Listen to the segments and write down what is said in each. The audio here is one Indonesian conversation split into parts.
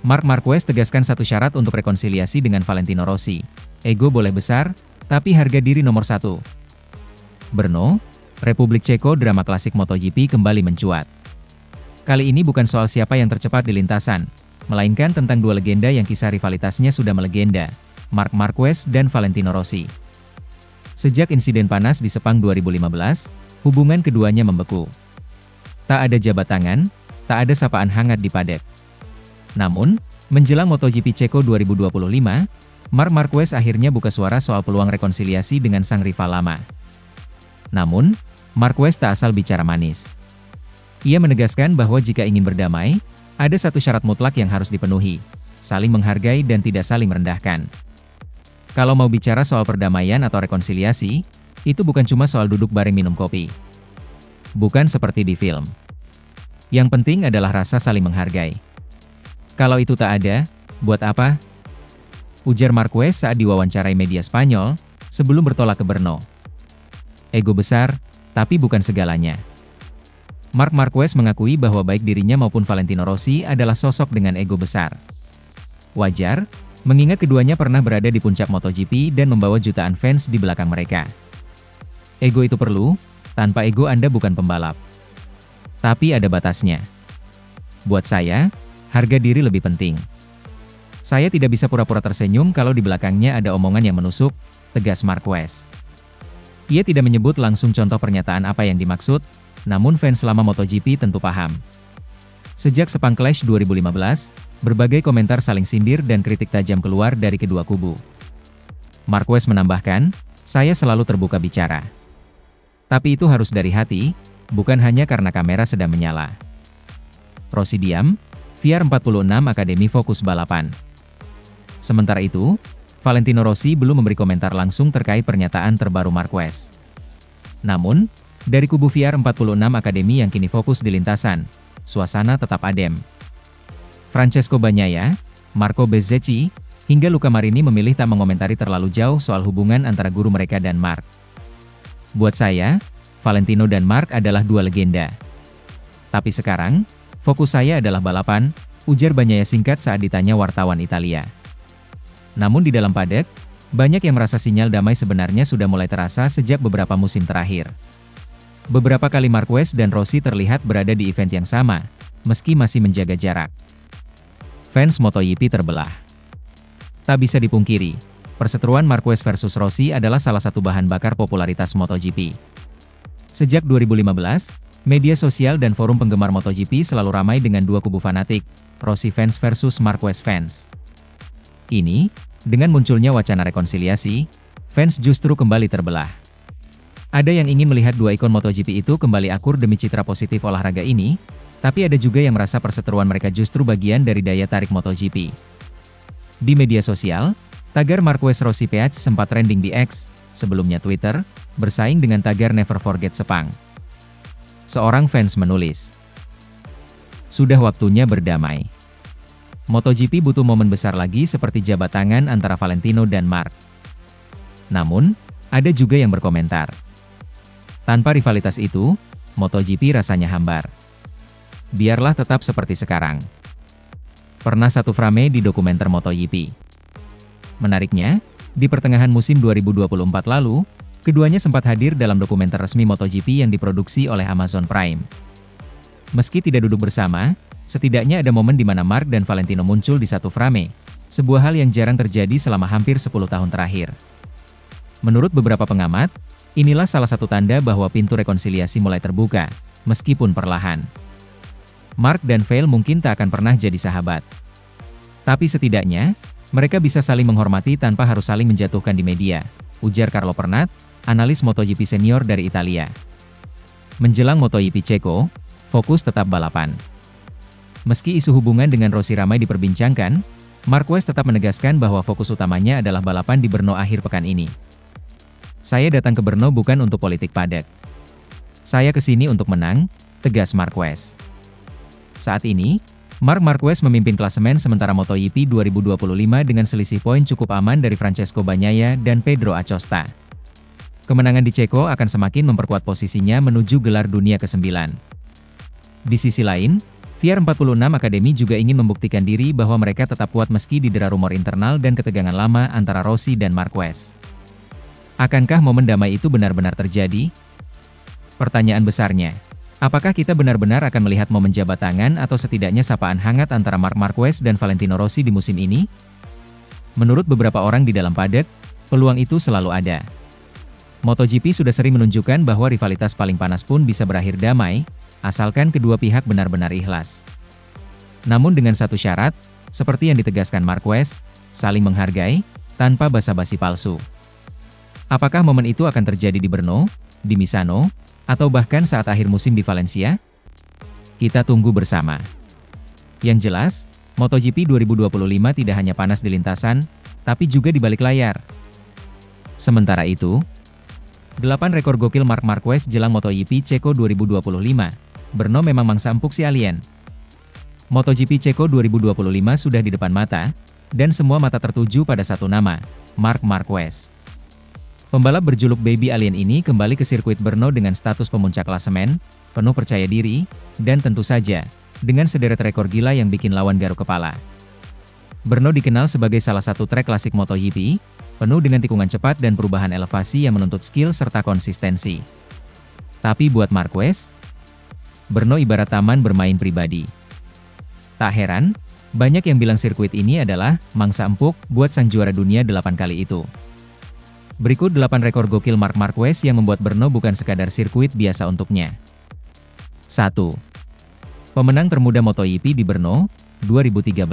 Marc Marquez tegaskan satu syarat untuk rekonsiliasi dengan Valentino Rossi. Ego boleh besar, tapi harga diri nomor satu. Brno, Republik Ceko, drama klasik MotoGP kembali mencuat. Kali ini bukan soal siapa yang tercepat di lintasan, melainkan tentang dua legenda yang kisah rivalitasnya sudah melegenda, Marc Marquez dan Valentino Rossi. Sejak insiden panas di Sepang 2015, hubungan keduanya membeku. Tak ada jabat tangan, tak ada sapaan hangat di paddock. Namun, menjelang MotoGP Ceko 2025, Marc Marquez akhirnya buka suara soal peluang rekonsiliasi dengan sang rival lama. Namun, Marquez tak asal bicara manis. Ia menegaskan bahwa jika ingin berdamai, ada satu syarat mutlak yang harus dipenuhi, saling menghargai dan tidak saling merendahkan. Kalau mau bicara soal perdamaian atau rekonsiliasi, itu bukan cuma soal duduk bareng minum kopi. Bukan seperti di film. Yang penting adalah rasa saling menghargai. Kalau itu tak ada, buat apa? Ujar Marquez saat diwawancarai media Spanyol, sebelum bertolak ke Brno. Ego besar, tapi bukan segalanya. Marc Marquez mengakui bahwa baik dirinya maupun Valentino Rossi adalah sosok dengan ego besar. Wajar, mengingat keduanya pernah berada di puncak MotoGP dan membawa jutaan fans di belakang mereka. Ego itu perlu, tanpa ego Anda bukan pembalap. Tapi ada batasnya. Buat saya, harga diri lebih penting. Saya tidak bisa pura-pura tersenyum kalau di belakangnya ada omongan yang menusuk, tegas Marquez. Ia tidak menyebut langsung contoh pernyataan apa yang dimaksud, namun fans selama MotoGP tentu paham. Sejak Sepang Clash 2015, berbagai komentar saling sindir dan kritik tajam keluar dari kedua kubu. Marquez menambahkan, saya selalu terbuka bicara. Tapi itu harus dari hati, bukan hanya karena kamera sedang menyala. Rossi diam, VR46 Akademi fokus balapan. Sementara itu, Valentino Rossi belum memberi komentar langsung terkait pernyataan terbaru Marquez. Namun, dari kubu VR46 Akademi yang kini fokus di lintasan, suasana tetap adem. Francesco Bagnaia, Marco Bezzecchi, hingga Luca Marini memilih tak mengomentari terlalu jauh soal hubungan antara guru mereka dan Marc. Buat saya, Valentino dan Marc adalah dua legenda. Tapi sekarang, fokus saya adalah balapan, ujar Bagnaia singkat saat ditanya wartawan Italia. Namun di dalam paddock, banyak yang merasa sinyal damai sebenarnya sudah mulai terasa sejak beberapa musim terakhir. Beberapa kali Marquez dan Rossi terlihat berada di event yang sama, meski masih menjaga jarak. Fans MotoGP terbelah. Tak bisa dipungkiri, perseteruan Marquez versus Rossi adalah salah satu bahan bakar popularitas MotoGP. Sejak 2015, media sosial dan forum penggemar MotoGP selalu ramai dengan dua kubu fanatik, Rossi fans versus Marquez fans. Kini, dengan munculnya wacana rekonsiliasi, fans justru kembali terbelah. Ada yang ingin melihat dua ikon MotoGP itu kembali akur demi citra positif olahraga ini, tapi ada juga yang merasa perseteruan mereka justru bagian dari daya tarik MotoGP. Di media sosial, tagar Marquez Rossi PH sempat trending di X, sebelumnya Twitter, bersaing dengan tagar Never Forget Sepang. Seorang fans menulis, "Sudah waktunya berdamai. MotoGP butuh momen besar lagi seperti jabat tangan antara Valentino dan Marc." Namun, ada juga yang berkomentar, tanpa rivalitas itu, MotoGP rasanya hambar. Biarlah tetap seperti sekarang. Pernah satu frame di dokumenter MotoGP. Menariknya, di pertengahan musim 2024 lalu, keduanya sempat hadir dalam dokumenter resmi MotoGP yang diproduksi oleh Amazon Prime. Meski tidak duduk bersama, setidaknya ada momen di mana Marc dan Valentino muncul di satu frame, sebuah hal yang jarang terjadi selama hampir 10 tahun terakhir. Menurut beberapa pengamat, inilah salah satu tanda bahwa pintu rekonsiliasi mulai terbuka, meskipun perlahan. Marc dan Val mungkin tak akan pernah jadi sahabat. Tapi setidaknya, mereka bisa saling menghormati tanpa harus saling menjatuhkan di media, ujar Carlo Pernat, analis MotoGP senior dari Italia. Menjelang MotoGP Ceko, fokus tetap balapan. Meski isu hubungan dengan Rossi ramai diperbincangkan, Marquez tetap menegaskan bahwa fokus utamanya adalah balapan di Brno akhir pekan ini. Saya datang ke Brno bukan untuk politik paddock. Saya kesini untuk menang, tegas Marquez. Saat ini, Marc Marquez memimpin klasemen sementara MotoGP 2025 dengan selisih poin cukup aman dari Francesco Bagnaia dan Pedro Acosta. Kemenangan di Ceko akan semakin memperkuat posisinya menuju gelar dunia ke-9. Di sisi lain, VR46 Academy juga ingin membuktikan diri bahwa mereka tetap kuat meski didera rumor internal dan ketegangan lama antara Rossi dan Marquez. Akankah momen damai itu benar-benar terjadi? Pertanyaan besarnya, apakah kita benar-benar akan melihat momen jabat tangan atau setidaknya sapaan hangat antara Marc Marquez dan Valentino Rossi di musim ini? Menurut beberapa orang di dalam paddock, peluang itu selalu ada. MotoGP sudah sering menunjukkan bahwa rivalitas paling panas pun bisa berakhir damai, asalkan kedua pihak benar-benar ikhlas. Namun dengan satu syarat, seperti yang ditegaskan Marquez, saling menghargai, tanpa basa-basi palsu. Apakah momen itu akan terjadi di Brno, di Misano, atau bahkan saat akhir musim di Valencia? Kita tunggu bersama. Yang jelas, MotoGP 2025 tidak hanya panas di lintasan, tapi juga di balik layar. Sementara itu, 8 rekor gokil Marc Marquez jelang MotoGP Ceko 2025. Brno memang mangsa empuk si alien. MotoGP Ceko 2025 sudah di depan mata, dan semua mata tertuju pada satu nama, Marc Marquez. Pembalap berjuluk Baby Alien ini kembali ke sirkuit Brno dengan status pemuncak klasemen, penuh percaya diri, dan tentu saja, dengan sederet rekor gila yang bikin lawan garuk kepala. Brno dikenal sebagai salah satu trek klasik MotoGP, penuh dengan tikungan cepat dan perubahan elevasi yang menuntut skill serta konsistensi. Tapi buat Marquez, Brno ibarat taman bermain pribadi. Tak heran, banyak yang bilang sirkuit ini adalah mangsa empuk buat sang juara dunia 8 kali itu. Berikut 8 rekor gokil Marc Marquez yang membuat Brno bukan sekadar sirkuit biasa untuknya. 1. Pemenang termuda MotoGP di Brno, 2013.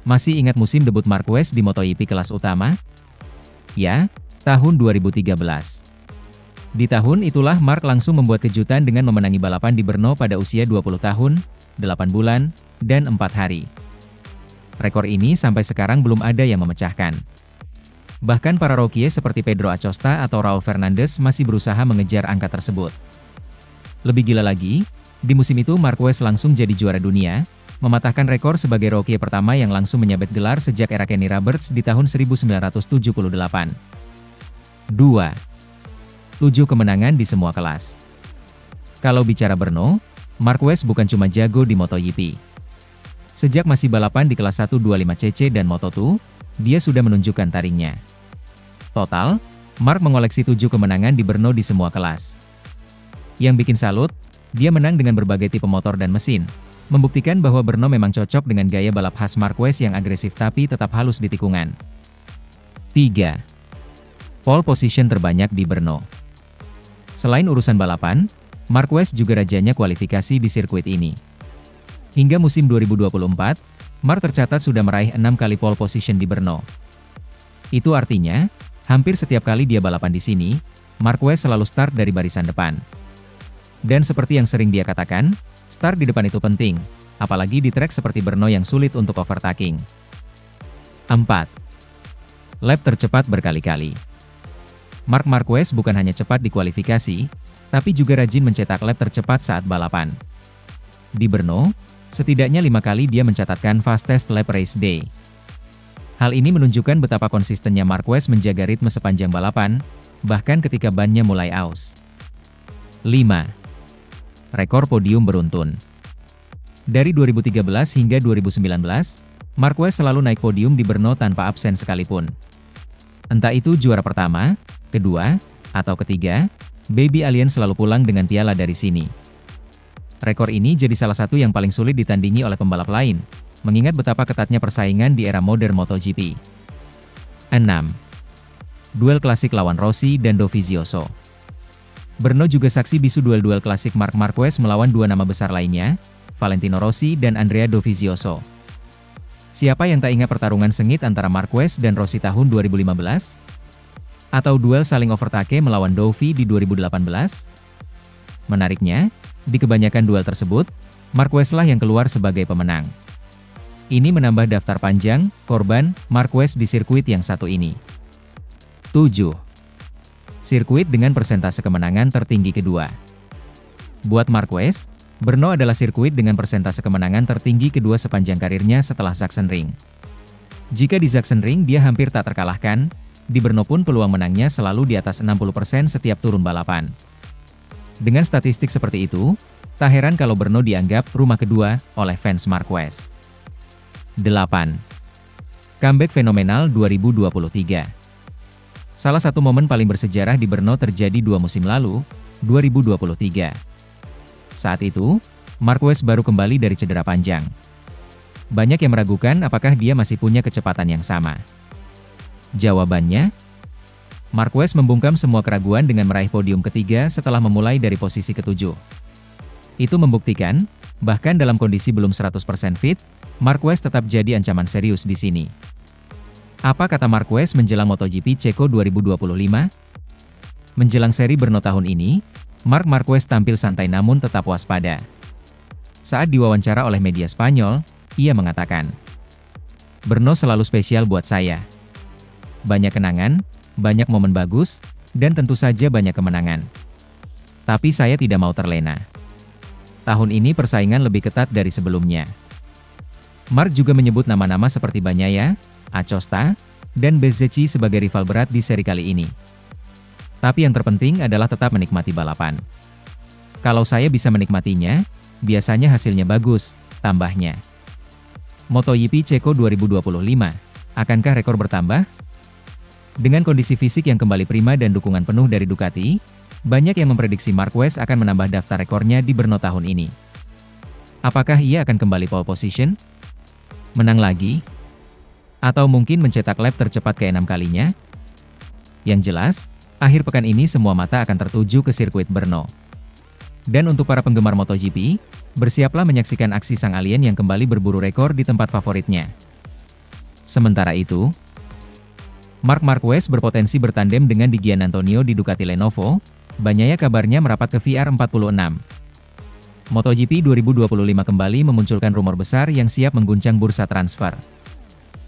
Masih ingat musim debut Marquez di MotoGP kelas utama? Ya, tahun 2013. Di tahun itulah Marc langsung membuat kejutan dengan memenangi balapan di Brno pada usia 20 tahun, 8 bulan, dan 4 hari. Rekor ini sampai sekarang belum ada yang memecahkan. Bahkan para rookie seperti Pedro Acosta atau Raul Fernandez masih berusaha mengejar angka tersebut. Lebih gila lagi, di musim itu Marquez langsung jadi juara dunia, mematahkan rekor sebagai rookie pertama yang langsung menyabet gelar sejak era Kenny Roberts di tahun 1978. 2. 7 kemenangan di semua kelas. Kalau bicara Brno, Marquez bukan cuma jago di MotoGP. Sejak masih balapan di kelas 125cc dan Moto2, dia sudah menunjukkan taringnya. Total, Marc mengoleksi 7 kemenangan di Brno di semua kelas. Yang bikin salut, dia menang dengan berbagai tipe motor dan mesin, membuktikan bahwa Brno memang cocok dengan gaya balap khas Marquez yang agresif tapi tetap halus di tikungan. 3. Pole position terbanyak di Brno. Selain urusan balapan, Marquez juga rajanya kualifikasi di sirkuit ini. Hingga musim 2024, Marc tercatat sudah meraih 6 kali pole position di Brno. Itu artinya, hampir setiap kali dia balapan di sini, Marquez selalu start dari barisan depan. Dan seperti yang sering dia katakan, start di depan itu penting, apalagi di trek seperti Brno yang sulit untuk overtaking. 4. Lap tercepat berkali-kali. Marc Marquez bukan hanya cepat di kualifikasi, tapi juga rajin mencetak lap tercepat saat balapan. Di Brno, setidaknya 5 kali dia mencatatkan fastest lap race day. Hal ini menunjukkan betapa konsistennya Marquez menjaga ritme sepanjang balapan, bahkan ketika bannya mulai aus. 5. Rekor podium beruntun. Dari 2013 hingga 2019, Marquez selalu naik podium di Brno tanpa absen sekalipun. Entah itu juara pertama, kedua, atau ketiga, Baby Alien selalu pulang dengan piala dari sini. Rekor ini jadi salah satu yang paling sulit ditandingi oleh pembalap lain, mengingat betapa ketatnya persaingan di era modern MotoGP. 6. Duel klasik lawan Rossi dan Dovizioso. Brno juga saksi bisu duel-duel klasik Marc Marquez melawan dua nama besar lainnya, Valentino Rossi dan Andrea Dovizioso. Siapa yang tak ingat pertarungan sengit antara Marquez dan Rossi tahun 2015? Atau duel saling overtake melawan Dovi di 2018? Menariknya, di kebanyakan duel tersebut, Marquez lah yang keluar sebagai pemenang. Ini menambah daftar panjang korban Marquez di sirkuit yang satu ini. 7. Sirkuit dengan persentase kemenangan tertinggi kedua. Buat Marquez, Brno adalah sirkuit dengan persentase kemenangan tertinggi kedua sepanjang karirnya setelah Sachsenring. Jika di Sachsenring dia hampir tak terkalahkan, di Brno pun peluang menangnya selalu di atas 60% setiap turun balapan. Dengan statistik seperti itu, Tak heran kalau Brno dianggap rumah kedua oleh fans Marquez. 8. Comeback fenomenal 2023. Salah satu momen paling bersejarah di Brno terjadi 2 musim lalu, 2023. Saat itu, Marquez baru kembali dari cedera panjang. Banyak yang meragukan apakah dia masih punya kecepatan yang sama. Jawabannya, Marquez membungkam semua keraguan dengan meraih podium ketiga setelah memulai dari posisi ketujuh. Itu membuktikan, bahkan dalam kondisi belum 100% fit, Marquez tetap jadi ancaman serius di sini. Apa kata Marquez menjelang MotoGP Ceko 2025? Menjelang seri Brno tahun ini, Marc Marquez tampil santai namun tetap waspada. Saat diwawancara oleh media Spanyol, ia mengatakan, "Brno selalu spesial buat saya. Banyak kenangan, banyak momen bagus, dan tentu saja banyak kemenangan. Tapi saya tidak mau terlena. Tahun ini persaingan lebih ketat dari sebelumnya." Marc juga menyebut nama-nama seperti Bagnaia, Acosta, dan Bezzecchi sebagai rival berat di seri kali ini. Tapi yang terpenting adalah tetap menikmati balapan. Kalau saya bisa menikmatinya, biasanya hasilnya bagus, tambahnya. MotoGP Ceko 2025, akankah rekor bertambah? Dengan kondisi fisik yang kembali prima dan dukungan penuh dari Ducati, banyak yang memprediksi Marquez akan menambah daftar rekornya di Brno tahun ini. Apakah ia akan kembali pole position? Menang lagi? Atau mungkin mencetak lap tercepat ke-6 kalinya? Yang jelas, akhir pekan ini semua mata akan tertuju ke sirkuit Brno. Dan untuk para penggemar MotoGP, bersiaplah menyaksikan aksi sang alien yang kembali berburu rekor di tempat favoritnya. Sementara itu, Marc Marquez berpotensi bertandem dengan Di Giannantonio di Ducati Lenovo, Bagnaia kabarnya merapat ke VR46. MotoGP 2025 kembali memunculkan rumor besar yang siap mengguncang bursa transfer.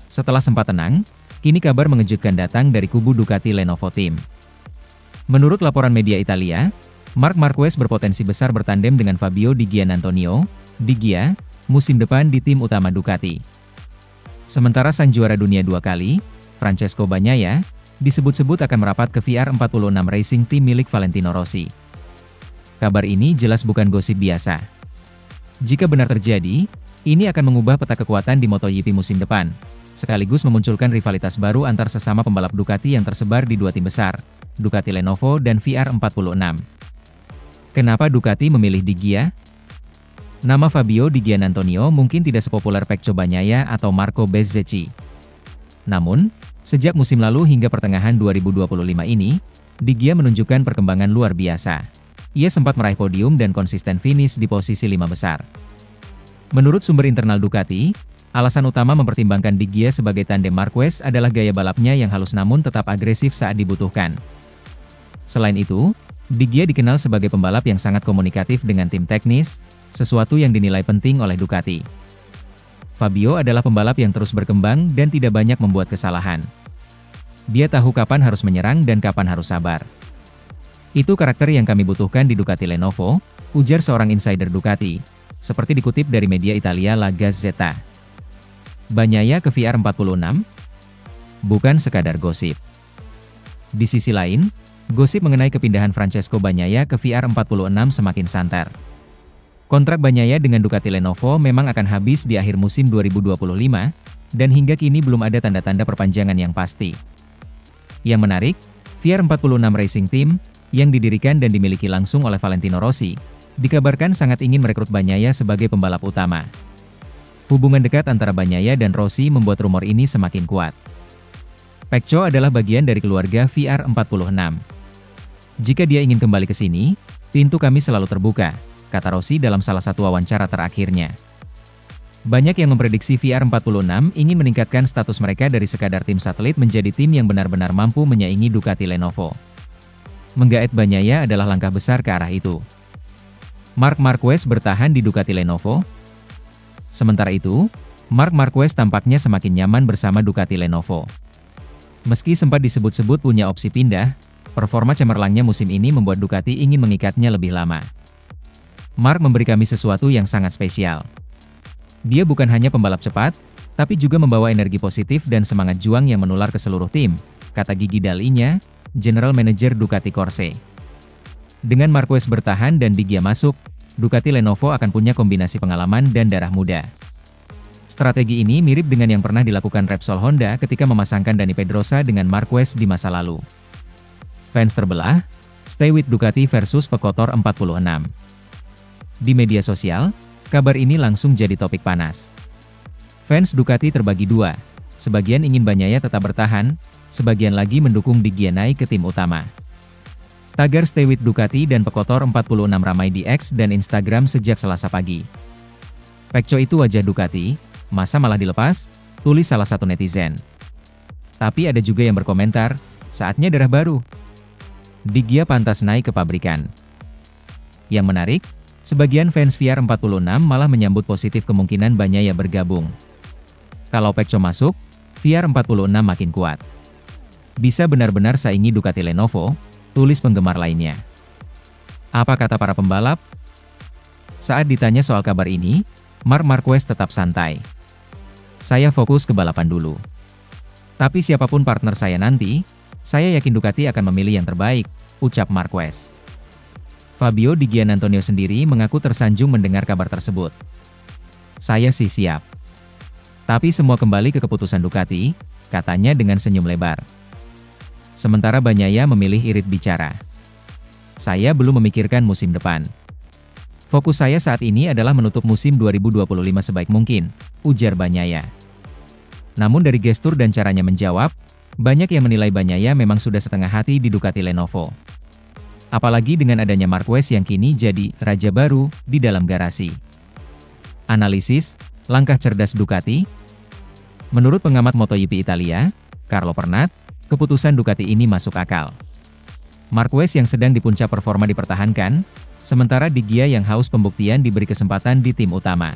Setelah sempat tenang, kini kabar mengejutkan datang dari kubu Ducati Lenovo Team. Menurut laporan media Italia, Marc Marquez berpotensi besar bertandem dengan Fabio Di Giannantonio, Di Gia, musim depan di tim utama Ducati. Sementara sang juara dunia 2 kali, Francesco Bagnaia, disebut-sebut akan merapat ke VR46 Racing Team milik Valentino Rossi. Kabar ini jelas bukan gosip biasa. Jika benar terjadi, ini akan mengubah peta kekuatan di MotoGP musim depan, sekaligus memunculkan rivalitas baru antar sesama pembalap Ducati yang tersebar di 2 tim besar, Ducati Lenovo dan VR46. Kenapa Ducati memilih Di Gia? Nama Fabio Di Giannantonio mungkin tidak sepopuler Pecco Bagnaia atau Marco Bezzecchi. Namun, sejak musim lalu hingga pertengahan 2025 ini, Di Gia menunjukkan perkembangan luar biasa. Ia sempat meraih podium dan konsisten finish di posisi 5 besar. Menurut sumber internal Ducati, alasan utama mempertimbangkan Di Gia sebagai tandem Marquez adalah gaya balapnya yang halus namun tetap agresif saat dibutuhkan. Selain itu, Di Gia dikenal sebagai pembalap yang sangat komunikatif dengan tim teknis, sesuatu yang dinilai penting oleh Ducati. Fabio adalah pembalap yang terus berkembang dan tidak banyak membuat kesalahan. Dia tahu kapan harus menyerang dan kapan harus sabar. Itu karakter yang kami butuhkan di Ducati Lenovo, ujar seorang insider Ducati, seperti dikutip dari media Italia La Gazzetta. Bagnaia ke VR46? Bukan sekadar gosip. Di sisi lain, gosip mengenai kepindahan Francesco Bagnaia ke VR46 semakin santer. Kontrak Bagnaia dengan Ducati Lenovo memang akan habis di akhir musim 2025, dan hingga kini belum ada tanda-tanda perpanjangan yang pasti. Yang menarik, VR46 Racing Team, yang didirikan dan dimiliki langsung oleh Valentino Rossi, dikabarkan sangat ingin merekrut Bagnaia sebagai pembalap utama. Hubungan dekat antara Bagnaia dan Rossi membuat rumor ini semakin kuat. Pecco adalah bagian dari keluarga VR46. Jika dia ingin kembali ke sini, pintu kami selalu terbuka, kata Rossi dalam salah satu wawancara terakhirnya. Banyak yang memprediksi VR46 ingin meningkatkan status mereka dari sekadar tim satelit menjadi tim yang benar-benar mampu menyaingi Ducati Lenovo. Menggaet Bagnaia adalah langkah besar ke arah itu. Marc Marquez bertahan di Ducati Lenovo. Sementara itu, Marc Marquez tampaknya semakin nyaman bersama Ducati Lenovo. Meski sempat disebut-sebut punya opsi pindah, performa cemerlangnya musim ini membuat Ducati ingin mengikatnya lebih lama. Marc memberi kami sesuatu yang sangat spesial. Dia bukan hanya pembalap cepat, tapi juga membawa energi positif dan semangat juang yang menular ke seluruh tim, kata Gigi Dall'Igna, General Manager Ducati Corse. Dengan Marquez bertahan dan Di Gia masuk, Ducati Lenovo akan punya kombinasi pengalaman dan darah muda. Strategi ini mirip dengan yang pernah dilakukan Repsol Honda ketika memasangkan Dani Pedrosa dengan Marquez di masa lalu. Fans terbelah, stay with Ducati versus Pekotor 46. Di media sosial, kabar ini langsung jadi topik panas. Fans Ducati terbagi dua, sebagian ingin Bagnaia tetap bertahan, sebagian lagi mendukung Di Gia naik ke tim utama. Tagar stay with Ducati dan Pekotor 46 ramai di X dan Instagram sejak Selasa pagi. Pecco itu wajah Ducati, masa malah dilepas? Tulis salah satu netizen. Tapi ada juga yang berkomentar, saatnya darah baru. Di Gia pantas naik ke pabrikan. Yang menarik, sebagian fans VR46 malah menyambut positif kemungkinan Bagnaia bergabung. Kalau Pecco masuk, VR46 makin kuat. Bisa benar-benar saingi Ducati Lenovo, tulis penggemar lainnya. Apa kata para pembalap? Saat ditanya soal kabar ini, Marc Marquez tetap santai. Saya fokus ke balapan dulu. Tapi siapapun partner saya nanti, saya yakin Ducati akan memilih yang terbaik, ucap Marquez. Fabio Di Giannantonio sendiri mengaku tersanjung mendengar kabar tersebut. Saya sih siap. Tapi semua kembali ke keputusan Ducati, katanya dengan senyum lebar. Sementara Bagnaia memilih irit bicara. Saya belum memikirkan musim depan. Fokus saya saat ini adalah menutup musim 2025 sebaik mungkin, ujar Bagnaia. Namun dari gestur dan caranya menjawab, banyak yang menilai Bagnaia memang sudah setengah hati di Ducati Lenovo. Apalagi dengan adanya Marquez yang kini jadi raja baru di dalam garasi. Analisis, langkah cerdas Ducati. Menurut pengamat MotoGP Italia, Carlo Pernat, keputusan Ducati ini masuk akal. Marquez yang sedang di puncak performa dipertahankan, sementara Di Gia yang haus pembuktian diberi kesempatan di tim utama.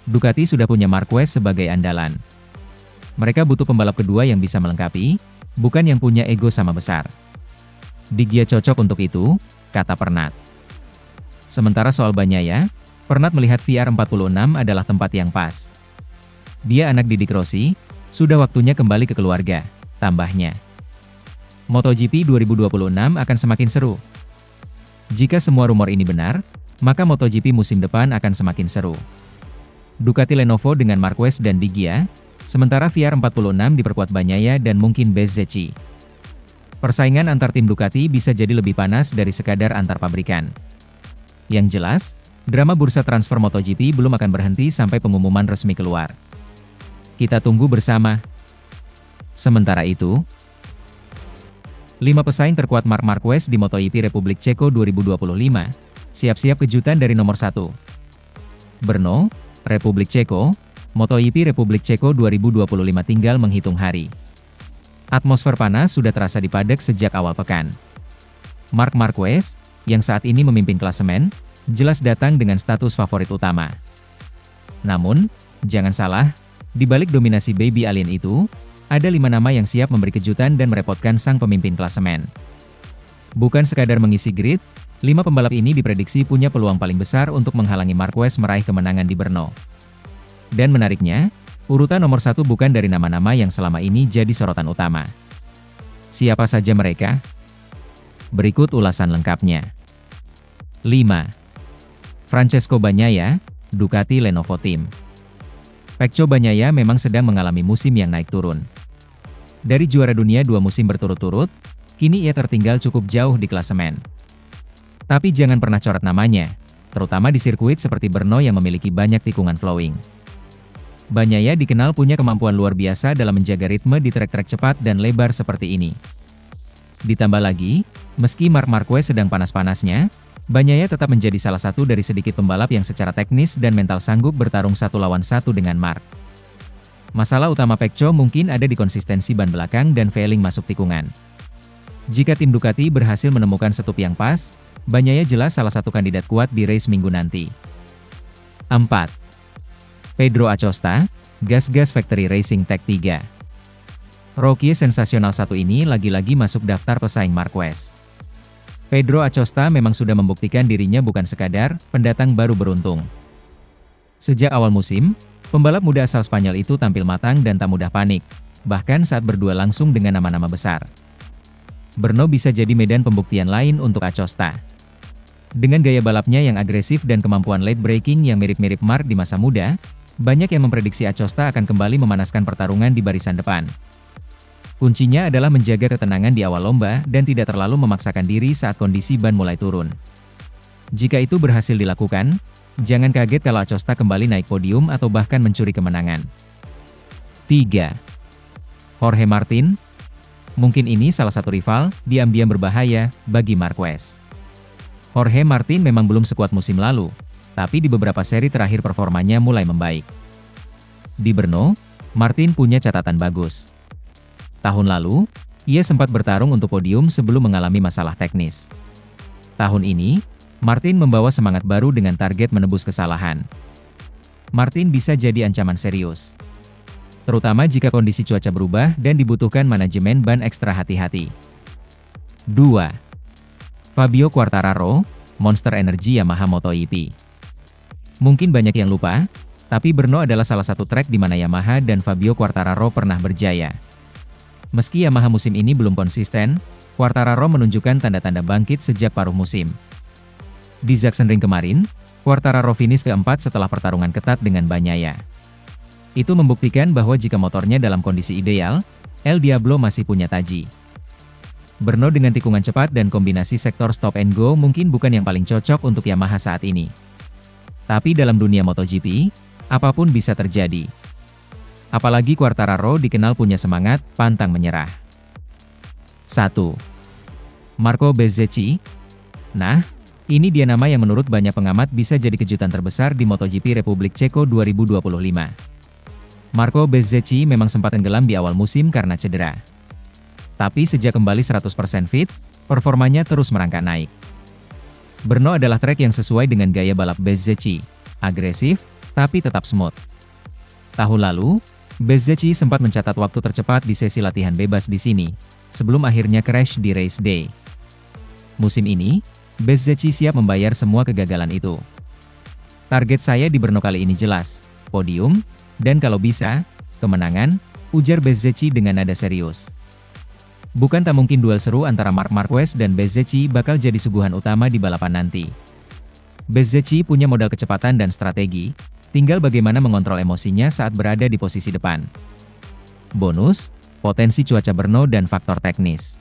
Ducati sudah punya Marquez sebagai andalan. Mereka butuh pembalap kedua yang bisa melengkapi, bukan yang punya ego sama besar. Di Gia cocok untuk itu, kata Pernat. Sementara soal Bagnaia, Pernat melihat VR46 adalah tempat yang pas. Dia anak didik Rossi, sudah waktunya kembali ke keluarga, tambahnya. MotoGP 2026 akan semakin seru. Jika semua rumor ini benar, maka MotoGP musim depan akan semakin seru. Ducati Lenovo dengan Marquez dan Di Gia, sementara VR46 diperkuat Bagnaia dan mungkin Bezzecchi. Persaingan antar tim Ducati bisa jadi lebih panas dari sekadar antar pabrikan. Yang jelas, drama bursa transfer MotoGP belum akan berhenti sampai pengumuman resmi keluar. Kita tunggu bersama. Sementara itu, 5 pesaing terkuat Marc Marquez di MotoGP Republik Ceko 2025, siap-siap kejutan dari nomor 1. Brno, Republik Ceko, MotoGP Republik Ceko 2025 tinggal menghitung hari. Atmosfer panas sudah terasa di paddock sejak awal pekan. Marc Marquez, yang saat ini memimpin klasemen, jelas datang dengan status favorit utama. Namun, jangan salah, di balik dominasi Baby Alien itu, ada 5 nama yang siap memberi kejutan dan merepotkan sang pemimpin klasemen. Bukan sekadar mengisi grid, 5 pembalap ini diprediksi punya peluang paling besar untuk menghalangi Marquez meraih kemenangan di Brno. Dan menariknya, urutan nomor 1 bukan dari nama-nama yang selama ini jadi sorotan utama. Siapa saja mereka? Berikut ulasan lengkapnya. 5. Francesco Bagnaia, Ducati Lenovo Team. Pecco Bagnaia memang sedang mengalami musim yang naik turun. Dari juara dunia 2 musim berturut-turut, kini ia tertinggal cukup jauh di klasemen. Tapi jangan pernah coret namanya, terutama di sirkuit seperti Brno yang memiliki banyak tikungan flowing. Bagnaia dikenal punya kemampuan luar biasa dalam menjaga ritme di trek-trek cepat dan lebar seperti ini. Ditambah lagi, meski Marc Marquez sedang panas-panasnya, Bagnaia tetap menjadi salah satu dari sedikit pembalap yang secara teknis dan mental sanggup bertarung 1 lawan 1 dengan Marc. Masalah utama Pecco mungkin ada di konsistensi ban belakang dan feeling masuk tikungan. Jika tim Ducati berhasil menemukan setup yang pas, Bagnaia jelas salah satu kandidat kuat di race minggu nanti. 4. Pedro Acosta, gas-gas Factory Racing Tech 3. Rookie sensasional satu ini lagi-lagi masuk daftar pesaing Marquez. Pedro Acosta memang sudah membuktikan dirinya bukan sekadar pendatang baru beruntung. Sejak awal musim, pembalap muda asal Spanyol itu tampil matang dan tak mudah panik, bahkan saat berdua langsung dengan nama-nama besar. Brno bisa jadi medan pembuktian lain untuk Acosta. Dengan gaya balapnya yang agresif dan kemampuan late braking yang mirip-mirip Mark di masa muda, banyak yang memprediksi Acosta akan kembali memanaskan pertarungan di barisan depan. Kuncinya adalah menjaga ketenangan di awal lomba dan tidak terlalu memaksakan diri saat kondisi ban mulai turun. Jika itu berhasil dilakukan, jangan kaget kalau Acosta kembali naik podium atau bahkan mencuri kemenangan. 3. Jorge Martin. Mungkin ini salah satu rival, diam-diam berbahaya, bagi Marquez. Jorge Martin memang belum sekuat musim lalu, tapi di beberapa seri terakhir performanya mulai membaik. Di Brno, Martin punya catatan bagus. Tahun lalu, ia sempat bertarung untuk podium sebelum mengalami masalah teknis. Tahun ini, Martin membawa semangat baru dengan target menebus kesalahan. Martin bisa jadi ancaman serius, terutama jika kondisi cuaca berubah dan dibutuhkan manajemen ban ekstra hati-hati. 2. Fabio Quartararo, Monster Energy Yamaha MotoGP. Mungkin banyak yang lupa, tapi Brno adalah salah satu trek di mana Yamaha dan Fabio Quartararo pernah berjaya. Meski Yamaha musim ini belum konsisten, Quartararo menunjukkan tanda-tanda bangkit sejak paruh musim. Di Sachsenring kemarin, Quartararo finish keempat setelah pertarungan ketat dengan Bagnaia. Itu membuktikan bahwa jika motornya dalam kondisi ideal, El Diablo masih punya taji. Brno dengan tikungan cepat dan kombinasi sektor stop and go mungkin bukan yang paling cocok untuk Yamaha saat ini. Tapi dalam dunia MotoGP, apapun bisa terjadi. Apalagi Quartararo dikenal punya semangat, pantang menyerah. 1. Marco Bezzecchi. Nah, ini dia nama yang menurut banyak pengamat bisa jadi kejutan terbesar di MotoGP Republik Ceko 2025. Marco Bezzecchi memang sempat tenggelam di awal musim karena cedera. Tapi sejak kembali 100% fit, performanya terus merangkak naik. Brno adalah trek yang sesuai dengan gaya balap Bezzecchi, agresif, tapi tetap smooth. Tahun lalu, Bezzecchi sempat mencatat waktu tercepat di sesi latihan bebas di sini, sebelum akhirnya crash di race day. Musim ini, Bezzecchi siap membayar semua kegagalan itu. Target saya di Brno kali ini jelas, podium, dan kalau bisa, kemenangan, ujar Bezzecchi dengan nada serius. Bukan tak mungkin duel seru antara Marc Marquez dan Bezzecchi bakal jadi suguhan utama di balapan nanti. Bezzecchi punya modal kecepatan dan strategi, tinggal bagaimana mengontrol emosinya saat berada di posisi depan. Bonus, potensi cuaca Brno dan faktor teknis.